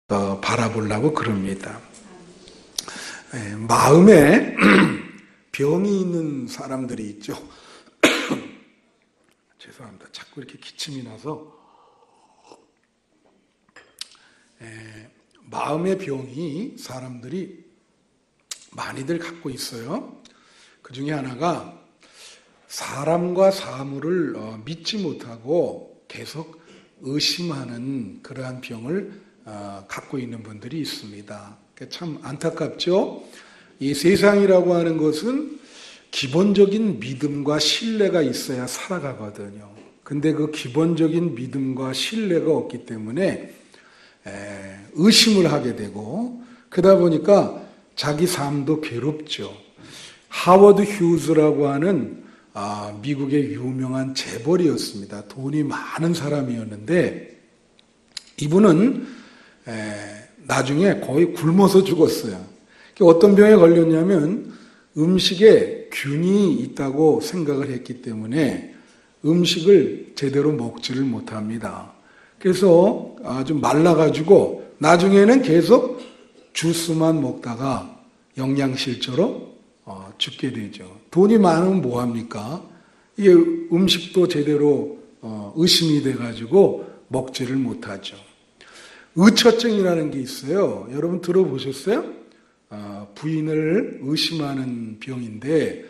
바라보려고 그럽니다. 마음에 병이 있는 사람들이 있죠. 죄송합니다. 자꾸 이렇게 기침이 나서. 마음의 병이 사람들이 많이들 갖고 있어요. 그 중에 하나가 사람과 사물을 믿지 못하고 계속 의심하는 그러한 병을 갖고 있는 분들이 있습니다. 참 안타깝죠? 이 세상이라고 하는 것은 기본적인 믿음과 신뢰가 있어야 살아가거든요. 근데 그 기본적인 믿음과 신뢰가 없기 때문에 의심을 하게 되고, 그러다 보니까 자기 삶도 괴롭죠. 하워드 휴즈라고 하는 미국의 유명한 재벌이었습니다. 돈이 많은 사람이었는데 이분은 나중에 거의 굶어서 죽었어요. 어떤 병에 걸렸냐면 음식에 균이 있다고 생각을 했기 때문에 음식을 제대로 먹지를 못합니다. 그래서 아주 말라가지고 나중에는 계속 주스만 먹다가 영양실조로 죽게 되죠. 돈이 많으면 뭐합니까? 이게 음식도 제대로 의심이 돼가지고 먹지를 못하죠. 의처증이라는 게 있어요. 여러분 들어보셨어요? 부인을 의심하는 병인데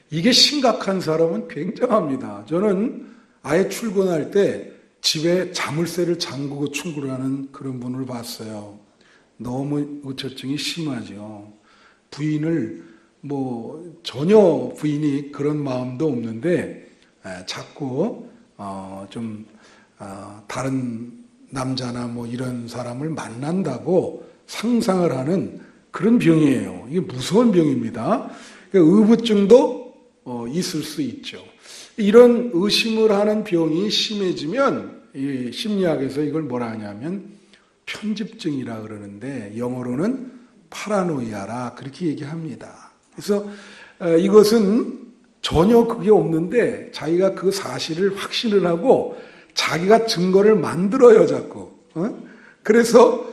이게 심각한 사람은 굉장합니다. 저는 아예 출근할 때 집에 자물쇠를 잠그고 출근하는 그런 분을 봤어요. 너무 의처증이 심하죠. 부인을 전혀 부인이 그런 마음도 없는데 자꾸 좀 다른 남자나 이런 사람을 만난다고 상상을 하는 그런 병이에요. 이게 무서운 병입니다. 의부증도 있을 수 있죠. 이런 의심을 하는 병이 심해지면 이 심리학에서 이걸 뭐라 하냐면 편집증이라 그러는데 영어로는 파라노이아라 그렇게 얘기합니다. 그래서 이것은 전혀 그게 없는데 자기가 그 사실을 확신을 하고 자기가 증거를 만들어요, 자꾸. 그래서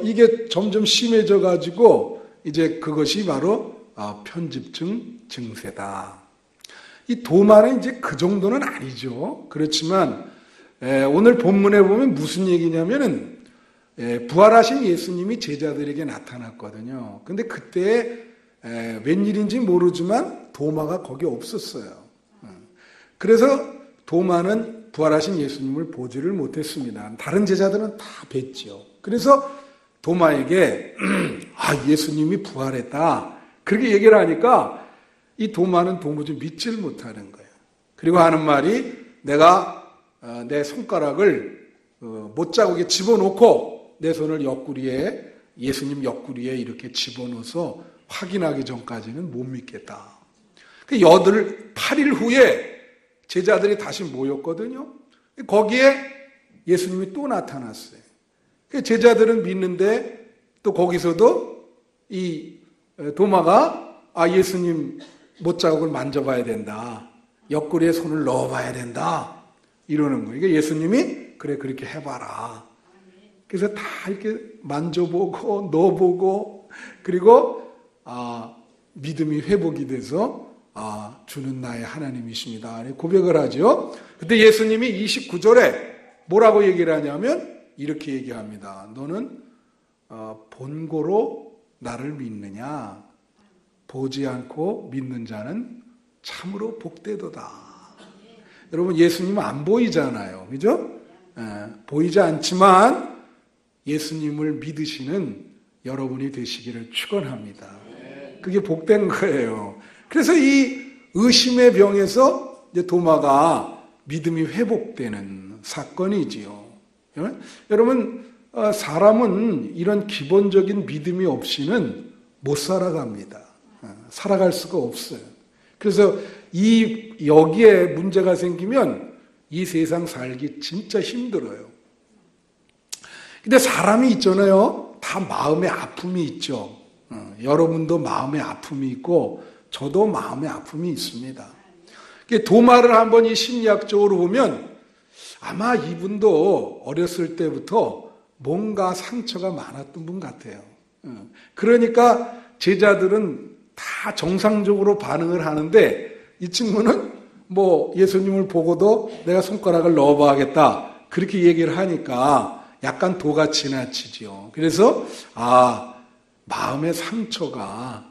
이게 점점 심해져 가지고 이제 그것이 바로 편집증 증세다. 이 도마는 이제 그 정도는 아니죠. 그렇지만 오늘 본문에 보면 무슨 얘기냐면은 부활하신 예수님이 제자들에게 나타났거든요. 근데 그때 웬일인지 모르지만 도마가 거기 없었어요. 그래서 도마는 부활하신 예수님을 보지를 못했습니다. 다른 제자들은 다 뵀죠. 그래서 도마에게 예수님이 부활했다 그렇게 얘기를 하니까 이 도마는 도무지 믿지를 못하는 거예요. 그리고 하는 말이 내가 내 손가락을 못자국에 집어넣고 내 손을 옆구리에 예수님 옆구리에 이렇게 집어넣어서 확인하기 전까지는 못 믿겠다. 8일 후에 제자들이 다시 모였거든요. 거기에 예수님이 또 나타났어요. 제자들은 믿는데 또 거기서도 이 도마가 예수님 못자국을 만져봐야 된다. 옆구리에 손을 넣어봐야 된다. 이러는 거예요. 예수님이 그래 그렇게 해봐라. 그래서 다 이렇게 만져보고 넣어보고 그리고 믿음이 회복이 돼서 주는 나의 하나님이십니다. 고백을 하죠. 그때 예수님이 29절에 뭐라고 얘기를 하냐면 이렇게 얘기합니다. 너는 본고로 나를 믿느냐? 보지 않고 믿는 자는 참으로 복되도다. 여러분 예수님은 안 보이잖아요. 그죠? 보이지 않지만 예수님을 믿으시는 여러분이 되시기를 축원합니다. 그게 복된 거예요. 그래서 이 의심의 병에서 이제 도마가 믿음이 회복되는 사건이지요. 여러분 사람은 이런 기본적인 믿음이 없이는 못 살아갑니다. 살아갈 수가 없어요. 그래서 여기에 문제가 생기면 이 세상 살기 진짜 힘들어요. 근데 사람이 있잖아요. 다 마음의 아픔이 있죠. 여러분도 마음의 아픔이 있고 저도 마음의 아픔이 있습니다. 도마를 한번 이 심리학적으로 보면 아마 이분도 어렸을 때부터 뭔가 상처가 많았던 분 같아요. 그러니까 제자들은 다 정상적으로 반응을 하는데 이 친구는 뭐 예수님을 보고도 내가 손가락을 넣어봐야겠다 그렇게 얘기를 하니까 약간 도가 지나치죠. 그래서 마음의 상처가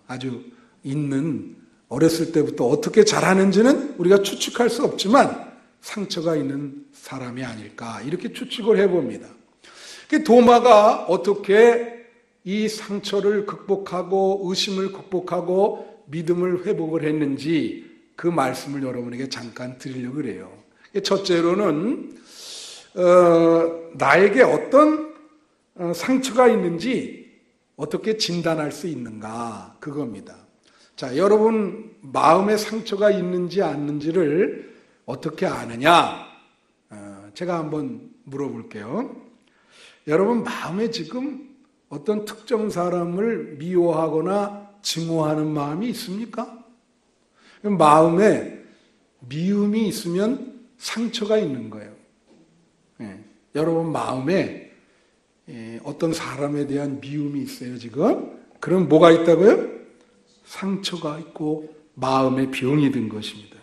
아주 있는, 어렸을 때부터 어떻게 자라는지는 우리가 추측할 수 없지만 상처가 있는 사람이 아닐까 이렇게 추측을 해봅니다. 도마가 어떻게 이 상처를 극복하고 의심을 극복하고 믿음을 회복을 했는지 그 말씀을 여러분에게 잠깐 드리려고 그래요. 첫째로는 나에게 어떤 상처가 있는지 어떻게 진단할 수 있는가 그겁니다. 자, 여러분 마음에 상처가 있는지 없는지를 어떻게 아느냐? 제가 한번 물어볼게요. 여러분 마음에 지금 어떤 특정 사람을 미워하거나 증오하는 마음이 있습니까? 마음에 미움이 있으면 상처가 있는 거예요. 여러분 마음에 어떤 사람에 대한 미움이 있어요 지금? 그럼 뭐가 있다고요? 상처가 있고 마음에 병이 든 것입니다.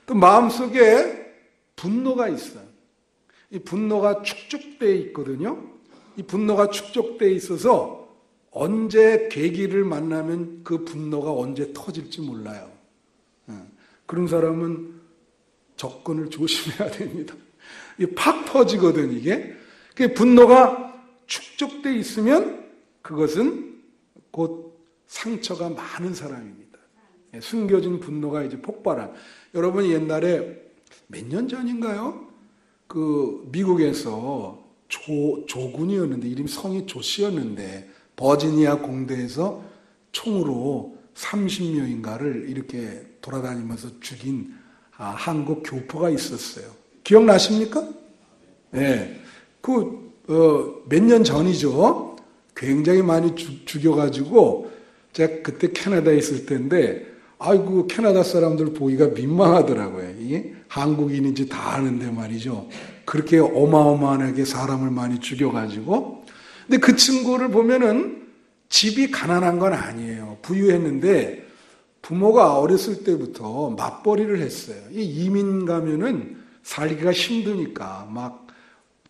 또 마음속에 분노가 있어요. 이 분노가 축적되어 있거든요. 이 분노가 축적되어 있어서 언제 계기를 만나면 그 분노가 언제 터질지 몰라요. 그런 사람은 접근을 조심해야 됩니다. 이게 팍 터지거든 이게. 그 분노가 축적되어 있으면 그것은 곧 상처가 많은 사람입니다. 숨겨진 분노가 이제 폭발한. 여러분 옛날에 몇 년 전인가요? 그 미국에서 조군이었는데 이름이 성이 조씨였는데 버지니아 공대에서 총으로 30명인가를 이렇게 돌아다니면서 죽인 한국 교포가 있었어요. 기억나십니까? 네. 몇 년 전이죠. 굉장히 많이 죽여가지고 제가 그때 캐나다에 있을 때인데 아이고 캐나다 사람들 보기가 민망하더라고요. 이게 한국인인지 다 아는데 말이죠. 그렇게 어마어마하게 사람을 많이 죽여가지고. 근데 그 친구를 보면은 집이 가난한 건 아니에요. 부유했는데 부모가 어렸을 때부터 맞벌이를 했어요. 이 이민 가면은 살기가 힘드니까 막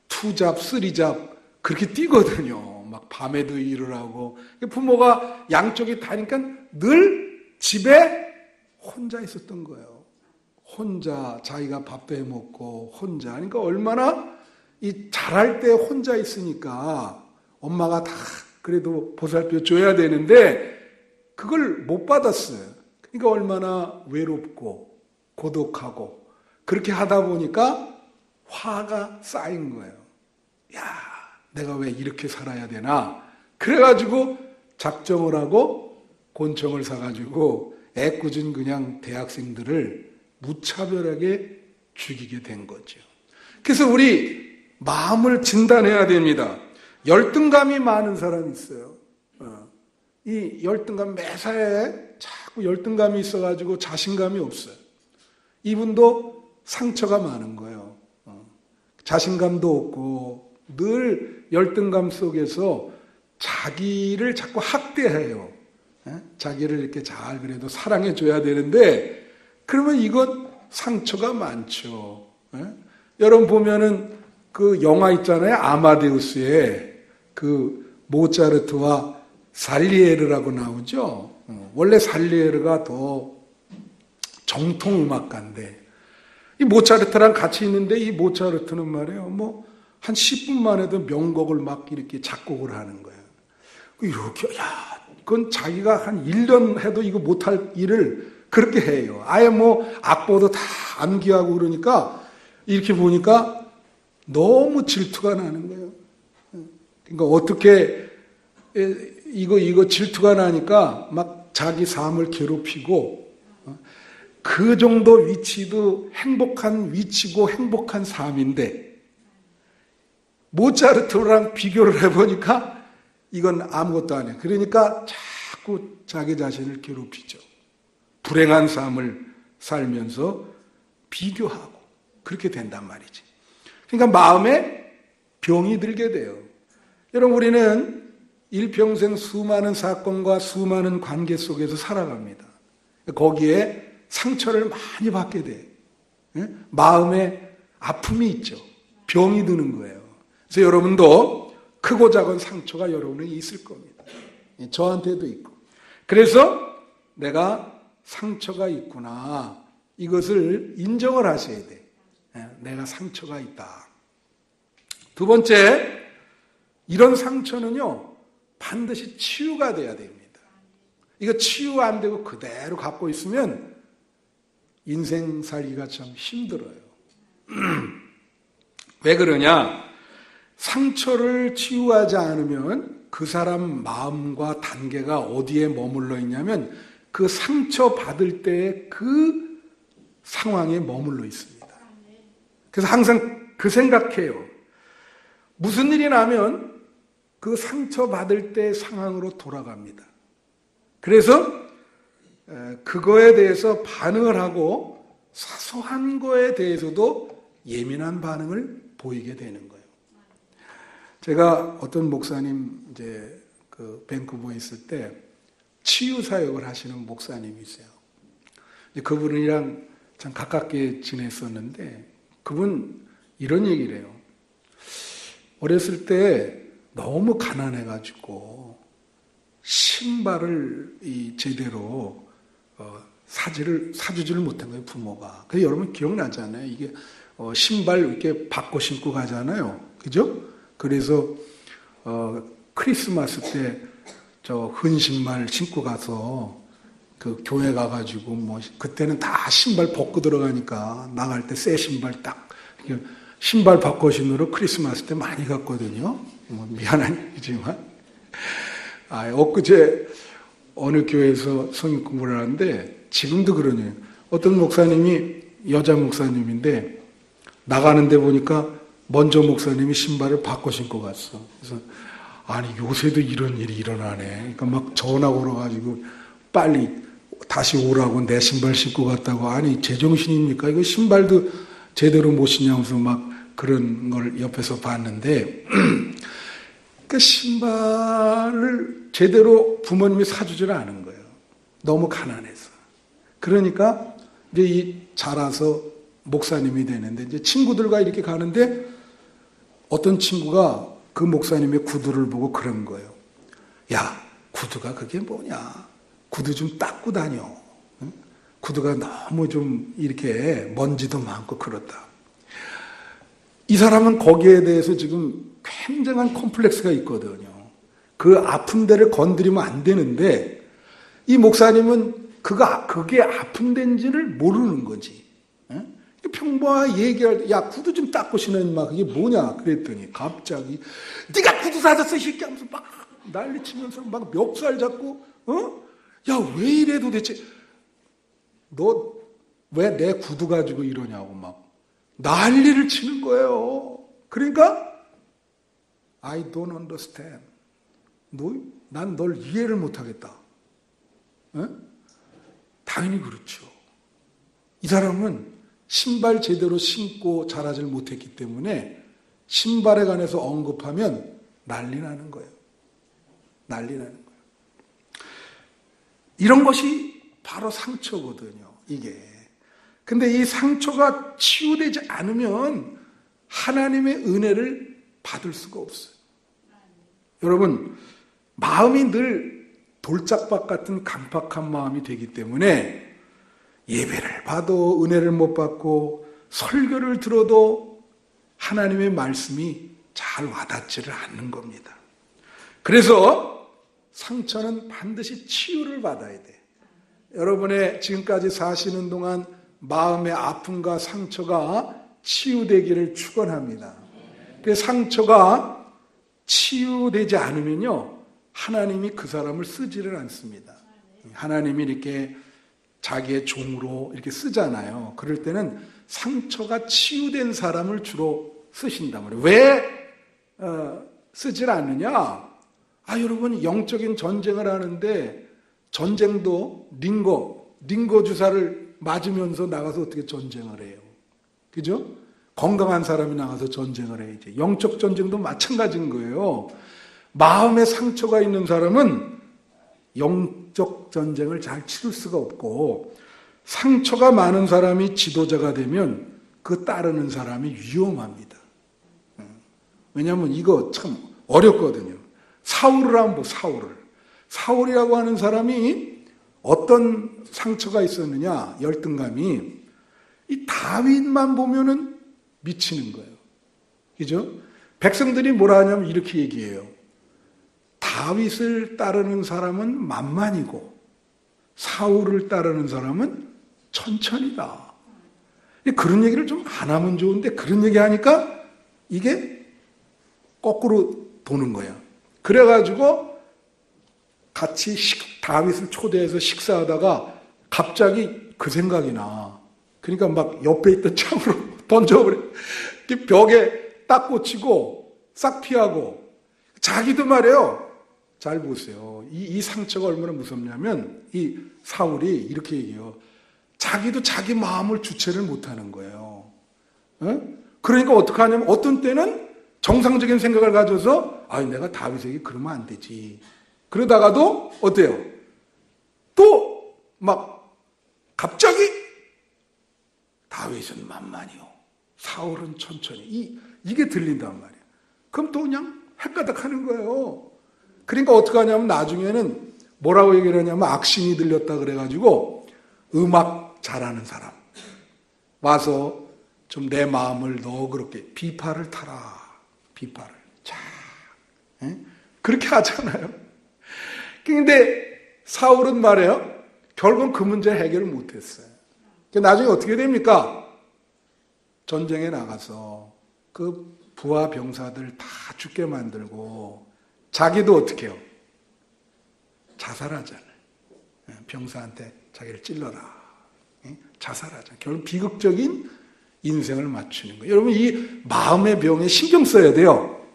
투잡, 쓰리잡 그렇게 뛰거든요. 막 밤에도 일을 하고. 부모가 양쪽이 다니까 늘 집에 혼자 있었던 거예요. 혼자 자기가 밥도 해 먹고 혼자. 그러니까 얼마나 이 잘할 때 혼자 있으니까 엄마가 다 그래도 보살펴 줘야 되는데 그걸 못 받았어요. 그러니까 얼마나 외롭고 고독하고 그렇게 하다 보니까 화가 쌓인 거예요. 야, 내가 왜 이렇게 살아야 되나? 그래가지고 작정을 하고 곤충을 사가지고 애꿎은 그냥 대학생들을 무차별하게 죽이게 된 거죠. 그래서 우리 마음을 진단해야 됩니다. 열등감이 많은 사람이 있어요. 이 열등감 매사에 자꾸 열등감이 있어가지고 자신감이 없어요. 이분도 상처가 많은 거예요. 자신감도 없고 늘 열등감 속에서 자기를 자꾸 학대해요. 자기를 이렇게 잘 그래도 사랑해줘야 되는데 그러면 이건 상처가 많죠. 여러분 보면은 그 영화 있잖아요. 아마데우스에 그 모차르트와 살리에르라고 나오죠. 원래 살리에르가 더 정통 음악가인데 이 모차르트랑 같이 있는데 이 모차르트는 말이에요. 뭐 한 10분만 해도 명곡을 막 이렇게 작곡을 하는 거예요. 이렇게 그건 자기가 한 1년 해도 이거 못할 일을 그렇게 해요. 아예 뭐 악보도 다 암기하고 그러니까 이렇게 보니까 너무 질투가 나는 거예요. 그러니까 어떻게 이거 질투가 나니까 막 자기 삶을 괴롭히고 그 정도 위치도 행복한 위치고 행복한 삶인데 모차르트랑 비교를 해보니까 이건 아무것도 아니에요. 그러니까 자꾸 자기 자신을 괴롭히죠. 불행한 삶을 살면서 비교하고 그렇게 된단 말이지. 그러니까 마음에 병이 들게 돼요. 여러분, 우리는 일평생 수많은 사건과 수많은 관계 속에서 살아갑니다. 거기에 상처를 많이 받게 돼요. 마음에 아픔이 있죠. 병이 드는 거예요. 그래서 여러분도 크고 작은 상처가 여러분에게 있을 겁니다. 저한테도 있고. 그래서 내가 상처가 있구나. 이것을 인정을 하셔야 돼. 내가 상처가 있다. 두 번째, 이런 상처는요, 반드시 치유가 돼야 됩니다. 이거 치유 안 되고 그대로 갖고 있으면 인생 살기가 참 힘들어요. 왜 그러냐? 상처를 치유하지 않으면 그 사람 마음과 단계가 어디에 머물러 있냐면 그 상처 받을 때의 그 상황에 머물러 있습니다. 그래서 항상 그 생각해요. 무슨 일이 나면 그 상처 받을 때 상황으로 돌아갑니다. 그래서 그거에 대해서 반응을 하고 사소한 거에 대해서도 예민한 반응을 보이게 되는 거예요. 제가 어떤 목사님 이제 그 밴쿠버에 있을 때 치유 사역을 하시는 목사님이세요. 그분이랑 참 가깝게 지냈었는데 그분 이런 얘기를 해요. 어렸을 때 너무 가난해가지고 신발을 제대로 사주지를 못한 거예요, 부모가. 그래서 여러분 기억나잖아요. 이게 신발 이렇게 바꿔 신고 가잖아요. 그죠? 그래서 크리스마스 때 저 흔 신발 신고 가서 그 교회 가가지고 뭐 그때는 다 신발 벗고 들어가니까 나갈 때 새 신발 딱 신발 바꿔 신으로 크리스마스 때 많이 갔거든요. 뭐 미안한 얘기지만 엊그제 어느 교회에서 성경 공부를 하는데 지금도 그러네요. 어떤 목사님이 여자 목사님인데 나가는데 보니까 먼저 목사님이 신발을 바꿔 신고 갔어. 그래서 아니 요새도 이런 일이 일어나네. 그러니까 막 전화 걸어가지고 빨리 다시 오라고 내 신발 신고 갔다고. 아니 제정신입니까? 이거 신발도 제대로 못 신냐면서 막 그런 걸 옆에서 봤는데 그 신발을 제대로 부모님이 사주질 않은 거예요. 너무 가난해서. 그러니까 이제 자라서 목사님이 되는데 이제 친구들과 이렇게 가는데 어떤 친구가 그 목사님의 구두를 보고 그런 거예요. 야, 구두가 그게 뭐냐? 구두 좀 닦고 다녀. 응? 구두가 너무 좀 이렇게 먼지도 많고 그렇다. 이 사람은 거기에 대해서 지금 굉장한 콤플렉스가 있거든요. 그 아픈 데를 건드리면 안 되는데 이 목사님은 그게 아픈 데인지를 모르는 거지. 평범하게 얘기할 때, 야, 구두 좀 닦고 신으니 막 그게 뭐냐? 그랬더니 갑자기, 네가 구두 사줬어, 이 새끼 하면서 막 난리치면서 막 멱살 잡고, 야, 왜 이래 도대체? 너 왜 내 구두 가지고 이러냐고 막 난리를 치는 거예요. 그러니까, I don't understand. 난 널 이해를 못하겠다. 당연히 그렇죠. 이 사람은 신발 제대로 신고 자라질 못했기 때문에 신발에 관해서 언급하면 난리 나는 거예요. 난리 나는 거예요. 이런 것이 바로 상처거든요, 이게. 근데 이 상처가 치유되지 않으면 하나님의 은혜를 받을 수가 없어요. 여러분, 마음이 늘 돌짝밭 같은 간팍한 마음이 되기 때문에 예배를 봐도 은혜를 못 받고 설교를 들어도 하나님의 말씀이 잘 와닿지를 않는 겁니다. 그래서 상처는 반드시 치유를 받아야 돼. 여러분의 지금까지 사시는 동안 마음의 아픔과 상처가 치유되기를 축원합니다. 그 상처가 치유되지 않으면요, 하나님이 그 사람을 쓰지를 않습니다. 하나님이 이렇게 자기의 종으로 이렇게 쓰잖아요. 그럴 때는 상처가 치유된 사람을 주로 쓰신단 말이에요. 왜 쓰질 않느냐? 여러분, 영적인 전쟁을 하는데 전쟁도 링거 주사를 맞으면서 나가서 어떻게 전쟁을 해요? 그죠? 건강한 사람이 나가서 전쟁을 해야지. 영적 전쟁도 마찬가지인 거예요. 마음에 상처가 있는 사람은 영적 전쟁을 잘 치를 수가 없고, 상처가 많은 사람이 지도자가 되면 그 따르는 사람이 위험합니다. 왜냐하면 이거 참 어렵거든요. 사울을 한번 보, 사울이라고 하는 사람이 어떤 상처가 있었느냐, 열등감이. 이 다윗만 보면은 미치는 거예요. 그죠? 백성들이 뭐라 하냐면 이렇게 얘기해요. 다윗을 따르는 사람은 만만이고 사울을 따르는 사람은 천천히다. 그런 얘기를 좀 안 하면 좋은데 그런 얘기 하니까 이게 거꾸로 도는 거야. 그래가지고 같이 다윗을 초대해서 식사하다가 갑자기 그 생각이 나. 그러니까 막 옆에 있던 창으로 던져버려. 벽에 딱 꽂히고 싹 피하고. 자기도 말해요. 잘 보세요. 이 상처가 얼마나 무섭냐면 이 사울이 이렇게 얘기해요. 자기도 자기 마음을 주체를 못하는 거예요. 그러니까 어떻게 하냐면 어떤 때는 정상적인 생각을 가져서 내가 다윗에게 그러면 안 되지. 그러다가도 어때요? 또 막 갑자기 다윗은 만만히요. 사울은 천천히. 이게 들린단 말이에요. 그럼 또 그냥 헷가닥 하는 거예요. 그러니까 어떻게 하냐면 나중에는 뭐라고 얘기를 하냐면 악신이 들렸다 그래가지고 음악 잘하는 사람 와서 좀 내 마음을 너그럽게 비파를 타라. 비파를. 자, 그렇게 하잖아요. 근데 사울은 말이에요. 결국은 그 문제 해결을 못했어요. 나중에 어떻게 됩니까? 전쟁에 나가서 그 부하 병사들 다 죽게 만들고 자기도 어떻게 해요? 자살하잖아요. 병사한테 자기를 찔러라. 자살하잖아요. 결국 비극적인 인생을 맞추는 거예요. 여러분 이 마음의 병에 신경 써야 돼요.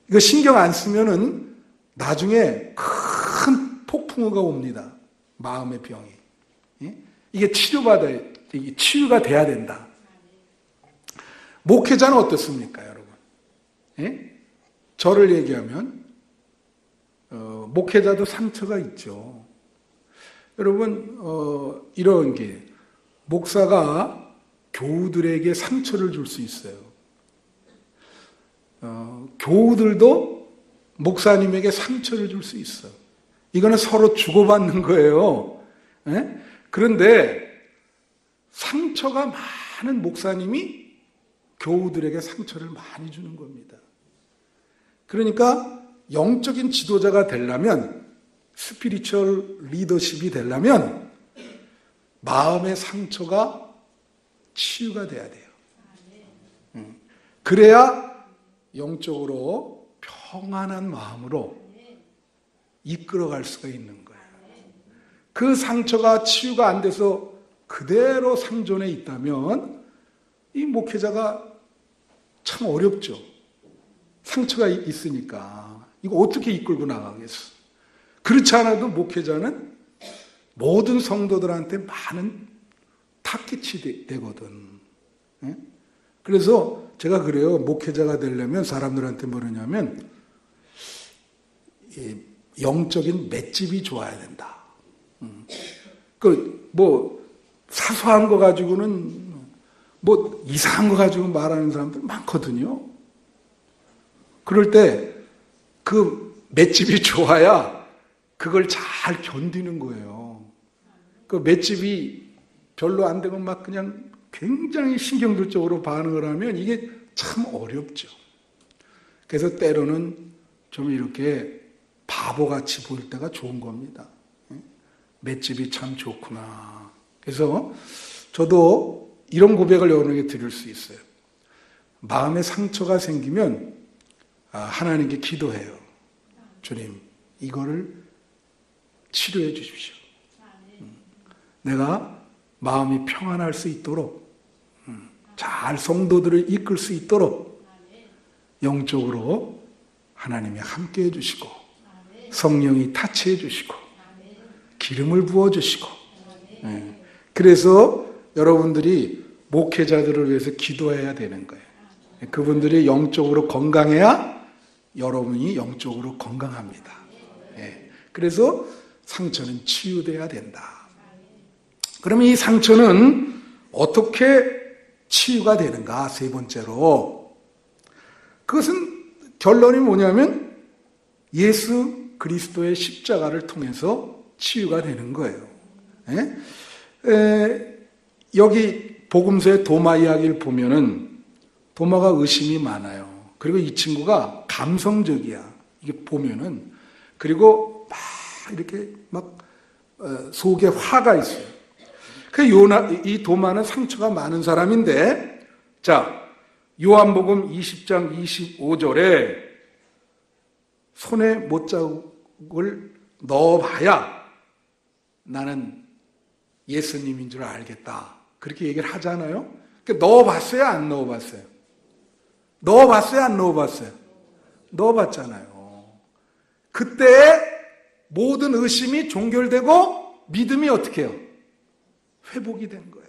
이거 신경 안 쓰면은 나중에 큰 폭풍우가 옵니다. 마음의 병이. 이게 치유가 돼야 된다. 목회자는 어떻습니까, 여러분? 저를 얘기하면 목회자도 상처가 있죠. 여러분 이런 게 목사가 교우들에게 상처를 줄 수 있어요. 교우들도 목사님에게 상처를 줄 수 있어요. 이거는 서로 주고받는 거예요. 그런데 상처가 많은 목사님이 교우들에게 상처를 많이 주는 겁니다. 그러니까 영적인 지도자가 되려면, 스피리추얼 리더십이 되려면 마음의 상처가 치유가 돼야 돼요. 그래야 영적으로 평안한 마음으로 이끌어갈 수가 있는 거예요. 그 상처가 치유가 안 돼서 그대로 상존에 있다면 이 목회자가 참 어렵죠. 상처가 있으니까 이거 어떻게 이끌고 나가겠어. 그렇지 않아도 목회자는 모든 성도들한테 많은 탁기치 되거든. 그래서 제가 그래요. 목회자가 되려면 사람들한테 뭐냐면 영적인 맷집이 좋아야 된다. 사소한 거 가지고는 이상한 거 가지고 말하는 사람들 많거든요. 그럴 때 그 맷집이 좋아야 그걸 잘 견디는 거예요. 그 맷집이 별로 안 되면 막 그냥 굉장히 신경질적으로 반응을 하면 이게 참 어렵죠. 그래서 때로는 좀 이렇게 바보같이 보일 때가 좋은 겁니다. 맷집이 참 좋구나. 그래서 저도 이런 고백을 여러분에게 드릴 수 있어요. 마음에 상처가 생기면 하나님께 기도해요. 주님, 이거를 치료해 주십시오. 내가 마음이 평안할 수 있도록, 잘 성도들을 이끌 수 있도록 영적으로 하나님이 함께 해주시고 성령이 타치해 주시고 기름을 부어주시고, 그래서 여러분들이 목회자들을 위해서 기도해야 되는 거예요. 그분들이 영적으로 건강해야 여러분이 영적으로 건강합니다. 예. 그래서 상처는 치유돼야 된다. 그러면 이 상처는 어떻게 치유가 되는가? 세 번째로. 그것은 결론이 뭐냐면 예수 그리스도의 십자가를 통해서 치유가 되는 거예요. 여기 복음서의 도마 이야기를 보면은 도마가 의심이 많아요. 그리고 이 친구가 감성적이야. 이게 보면은. 그리고 막 이렇게 막 속에 화가 있어요. 이 도마는 상처가 많은 사람인데, 자, 요한복음 20장 25절에 손에 못자국을 넣어봐야 나는 예수님인 줄 알겠다. 그렇게 얘기를 하잖아요. 그러니까 넣어봤어요? 안 넣어봤어요? 넣어봤어요? 안 넣어봤어요? 넣어봤잖아요. 그때 모든 의심이 종결되고 믿음이 어떻게 해요? 회복이 된 거예요.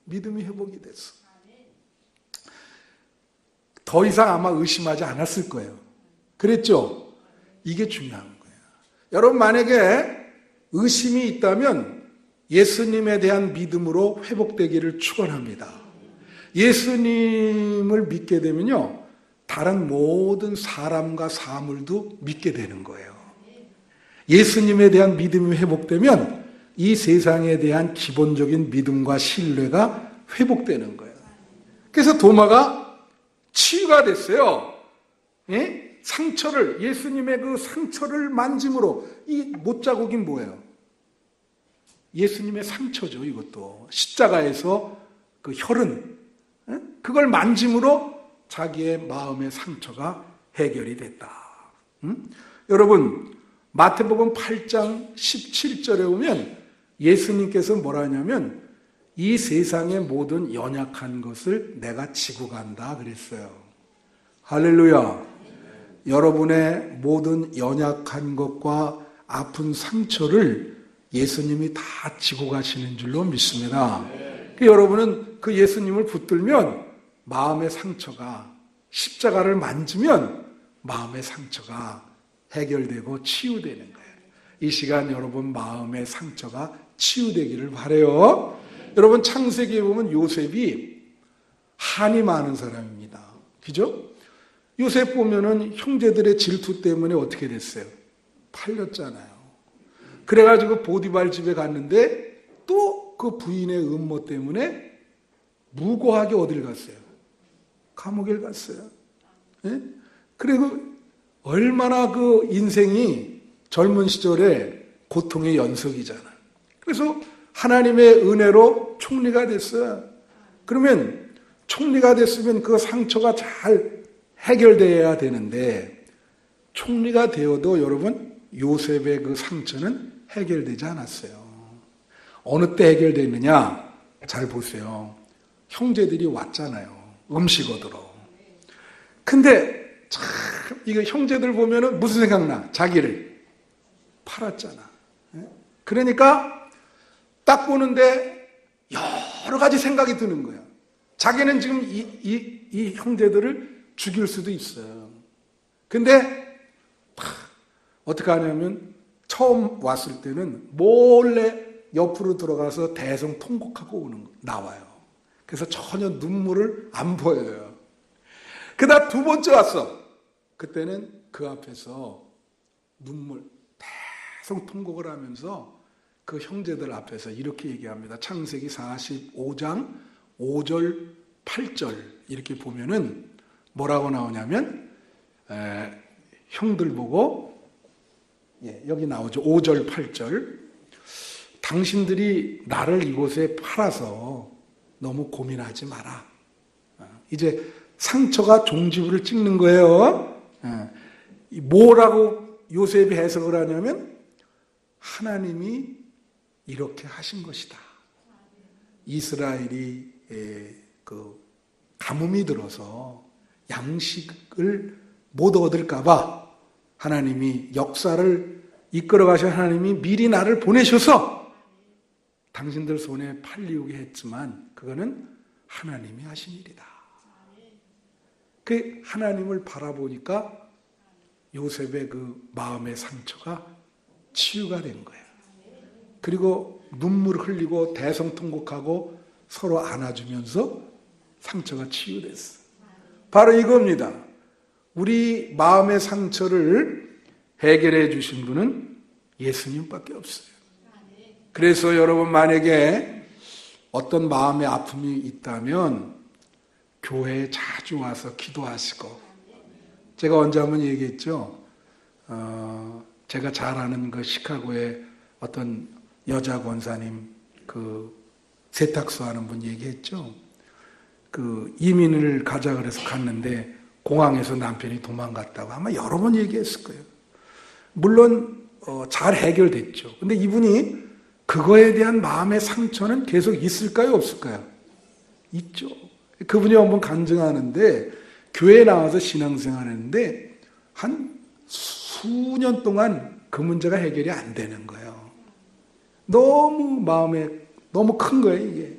믿음이 회복이 됐어. 더 이상 아마 의심하지 않았을 거예요. 그랬죠? 이게 중요한 거예요. 여러분 만약에 의심이 있다면 예수님에 대한 믿음으로 회복되기를 축원합니다. 예수님을 믿게 되면요, 다른 모든 사람과 사물도 믿게 되는 거예요. 예수님에 대한 믿음이 회복되면 이 세상에 대한 기본적인 믿음과 신뢰가 회복되는 거예요. 그래서 도마가 치유가 됐어요. 예? 상처를, 예수님의 그 상처를 만짐으로, 이 못자국이 뭐예요? 예수님의 상처죠, 이것도. 십자가에서 그 혈흔, 그걸 만짐으로 자기의 마음의 상처가 해결이 됐다. 여러분, 마태복음 8장 17절에 보면 예수님께서 뭐라 하냐면 이 세상의 모든 연약한 것을 내가 지고 간다 그랬어요. 할렐루야. 여러분의 모든 연약한 것과 아픈 상처를 예수님이 다 지고 가시는 줄로 믿습니다. 여러분은 그 예수님을 붙들면 마음의 상처가, 십자가를 만지면 마음의 상처가 해결되고 치유되는 거예요. 이 시간 여러분 마음의 상처가 치유되기를 바라요. 여러분 창세기에 보면 요셉이 한이 많은 사람입니다. 그죠? 요셉 보면은 형제들의 질투 때문에 어떻게 됐어요? 팔렸잖아요. 그래가지고 보디발 집에 갔는데 또 그 부인의 음모 때문에 무고하게 어딜 갔어요? 감옥에 갔어요. 예? 그리고 얼마나 그 인생이 젊은 시절에 고통의 연속이잖아. 그래서 하나님의 은혜로 총리가 됐어요. 그러면 총리가 됐으면 그 상처가 잘 해결돼야 되는데 총리가 되어도 여러분 요셉의 그 상처는 해결되지 않았어요. 어느 때 해결됐느냐? 잘 보세요. 형제들이 왔잖아요. 음식 얻으러. 근데 참 이거 형제들 보면은 무슨 생각나? 자기를 팔았잖아. 그러니까 딱 보는데 여러 가지 생각이 드는 거야. 자기는 지금 이 형제들을 죽일 수도 있어요. 근데 어떻게 하냐면 처음 왔을 때는 몰래 옆으로 들어가서 대성통곡하고 나와요. 그래서 전혀 눈물을 안 보여요. 그다음 두 번째 왔어. 그때는 그 앞에서 눈물 대성통곡을 하면서 그 형제들 앞에서 이렇게 얘기합니다. 창세기 45장 5절 8절 이렇게 보면은 뭐라고 나오냐면 형들 보고 여기 나오죠. 5절 8절 당신들이 나를 이곳에 팔아서 너무 고민하지 마라. 이제 상처가 종지부를 찍는 거예요. 뭐라고 요셉이 해석을 하냐면 하나님이 이렇게 하신 것이다. 이스라엘이 그 가뭄이 들어서 양식을 못 얻을까 봐 하나님이 역사를 이끌어 가신 하나님이 미리 나를 보내셔서 당신들 손에 팔리우게 했지만 그거는 하나님이 하신 일이다. 그 하나님을 바라보니까 요셉의 그 마음의 상처가 치유가 된 거예요. 그리고 눈물 흘리고 대성통곡하고 서로 안아주면서 상처가 치유됐어. 바로 이겁니다. 우리 마음의 상처를 해결해 주신 분은 예수님밖에 없어요. 그래서 여러분 만약에 어떤 마음의 아픔이 있다면 교회에 자주 와서 기도하시고, 제가 언제 한번 얘기했죠. 제가 잘 아는 그 시카고의 어떤 여자 권사님, 그 세탁소 하는 분 얘기했죠. 그 이민을 가자 그래서 갔는데 공항에서 남편이 도망갔다고 아마 여러 번 얘기했을 거예요. 물론 잘 해결됐죠. 근데 이분이 그거에 대한 마음의 상처는 계속 있을까요, 없을까요? 있죠. 그분이 한번 간증하는데 교회에 나와서 신앙생활 했는데 한 수년 동안 그 문제가 해결이 안 되는 거예요. 너무 마음에 너무 큰 거예요, 이게.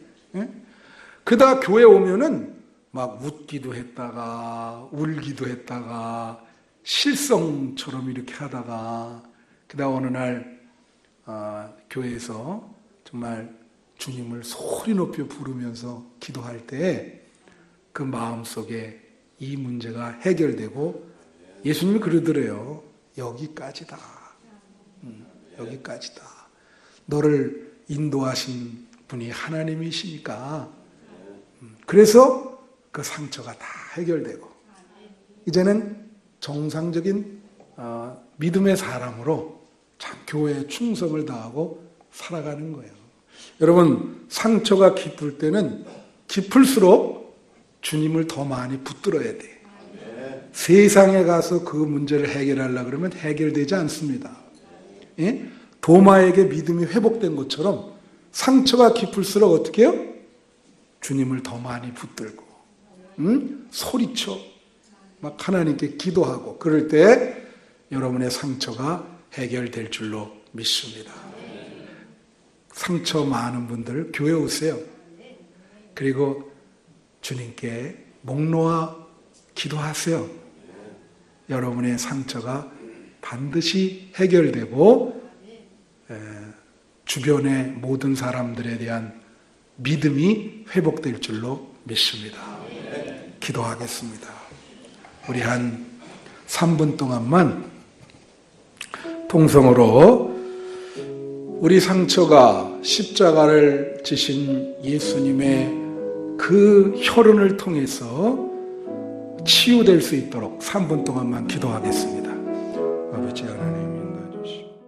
그러다가 교회 오면은 막 웃기도 했다가 울기도 했다가 실성처럼 이렇게 하다가, 그다가 어느 날 교회에서 정말 주님을 소리 높여 부르면서 기도할 때 그 마음속에 이 문제가 해결되고 예수님이 그러더래요. 여기까지다. 여기까지다. 너를 인도하신 분이 하나님이시니까. 그래서 그 상처가 다 해결되고 이제는 정상적인 믿음의 사람으로 참 교회에 충성을 다하고 살아가는 거예요. 여러분, 상처가 깊을 때는 깊을수록 주님을 더 많이 붙들어야 돼. 세상에 가서 그 문제를 해결하려고 그러면 해결되지 않습니다. 예? 도마에게 믿음이 회복된 것처럼 상처가 깊을수록 어떻게 해요? 주님을 더 많이 붙들고 소리쳐 막 하나님께 기도하고, 그럴 때 여러분의 상처가 해결될 줄로 믿습니다. 상처 많은 분들 교회 오세요. 그리고 주님께 목 놓아 기도하세요. 여러분의 상처가 반드시 해결되고 주변의 모든 사람들에 대한 믿음이 회복될 줄로 믿습니다. 기도하겠습니다. 우리 한 3분 동안만 통성으로 우리 상처가 십자가를 지신 예수님의 그 혈흔을 통해서 치유될 수 있도록 3분 동안만 기도하겠습니다.